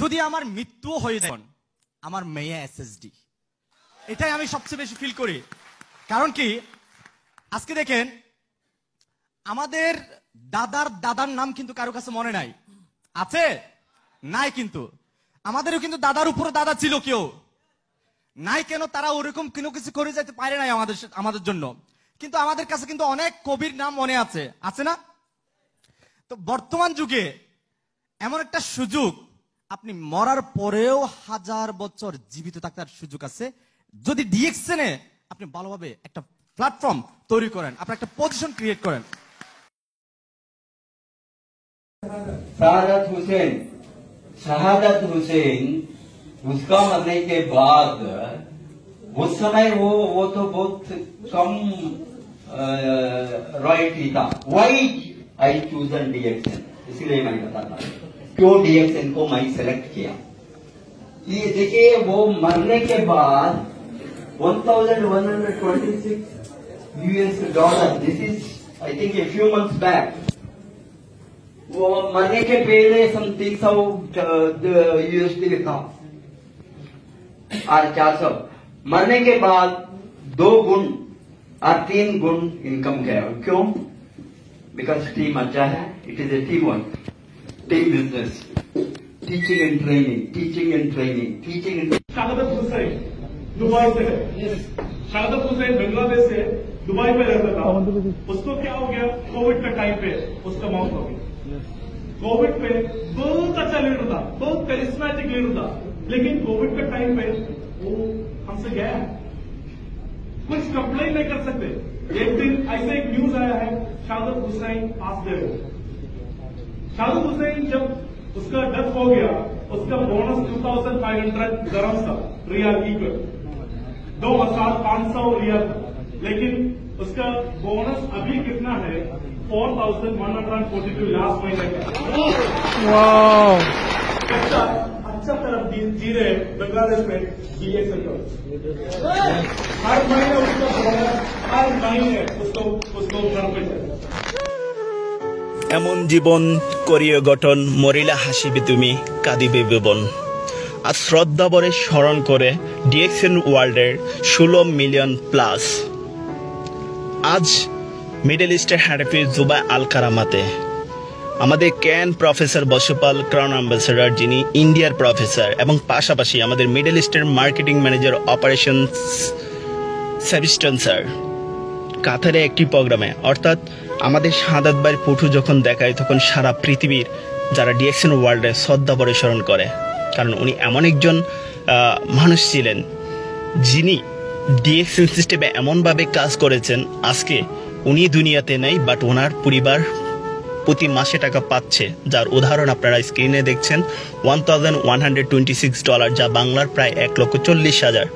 যদি আমার মৃত্যু হয়ে যায়, আমার মেয়ে এসএসডি, এটাই আমি সবচেয়ে বেশি ফিল করি। কারণ কি, আজকে দেখেন আমাদের দাদার দাদার নাম কিন্তু কারো কাছে মনে নাই, আছে নাই, কিন্তু আমাদেরও কিন্তু দাদার উপরে দাদা ছিল, কেউ নাই কেন, তারা ওরকম কোনো কিছু করে যেতে পারে নাই আমাদের জন্য, কিন্তু আমাদের কাছে কিন্তু অনেক কবির নাম মনে আছে, আছে না? তো বর্তমান যুগে এমন একটা সুযোগ, আপনি মরার পরেও 1000 বছর জীবিত থাকার সুযোগ আছে যদি ডিএক্সএনে আপনি ভালোভাবে একটা প্ল্যাটফর্ম তৈরি করেন, আপনি একটা পজিশন ক্রিয়েট করেন। शहादत हुसैन उसका मरने के बाद उस समय वो तो बहुत कम रॉयल्टी था। वाई आई चूजन डीएक्सएन, इसलिए मैं बताता हूँ क्यों डीएक्सएन को मैं सेलेक्ट किया। ये देखिए, वो मरने के बाद $1,126 this is I think a few months back. वो मरने के पहले सम 300 USD था और 400, मरने के बाद 2 गुण और 3 गुण इनकम गया। क्यों? बिकॉज टीम अच्छा है, it is a team work, team business, teaching and training, teaching and training, teaching and. शहादत हुसैन दुबई से है। शहादत हुसैन बांग्लादेश से दुबई में रहता था। उसको क्या हो गया, कोविड के टाइम पे उसका मौत हो गई। कोविड पे बहुत अच्छा लीडर था, बहुत करिश्मेटिक लीडर था, लेकिन कोविड के टाइम पे वो हमसे गया, कुछ कंप्लेन नहीं कर सकते। एक दिन ऐसे एक न्यूज आया है, शहादत हुसैन पास दे गए। शहादत हुसैन जब उसका डेथ हो गया, उसका बोनस 2500 dirhams था, रियाल इक्वल 2500 रियाल था, लेकिन उसका बोनस अभी कितना है, 4142 लास्ट महीने का। अच्छा तरफ जी रहे बांग्लादेश में डीएक्सएन का हर महीने उसका बोनस, हर महीने उसको घर पे जाए। এমন জীবন করিয়ে গঠন, মরিলা হাসিবে তুমি, কাঁদিবে ভুবন। আজ শ্রদ্ধাভরে স্মরণ করে ডিএক্সএন ওয়ার্ল্ডের 16 মিলিয়ন প্লাস। আজ মিডল ইস্টের হ্যান্ডফি জুবাই আল কারামাতে আমাদের ক্যান প্রফেসর বসুপাল ক্রাউন অ্যাম্বাসেডর, যিনি ইন্ডিয়ার প্রফেসর, এবং পাশাপাশি আমাদের মিডল ইস্টের মার্কেটিং ম্যানেজার অপারেশন সেভিস্টন স্যার কাতারে একটি প্রোগ্রামে, অর্থাৎ আমাদের শাহাদাত ভাইয়ের পুঠু যখন দেখায় তখন সারা পৃথিবীর যারা ডিএক্সএন ওয়ার্ল্ডে শ্রদ্ধাভরে স্মরণ করে, কারণ উনি এমন একজন মানুষ ছিলেন যিনি ডিএক্সএন সিস্টেমে এমনভাবে কাজ করেছেন, আজকে উনি দুনিয়াতে নেই, বাট ওনার পরিবার প্রতি মাসে টাকা পাচ্ছে, যার উদাহরণ আপনারা স্ক্রিনে দেখছেন। $1,126, যা বাংলার প্রায় 1,40,000।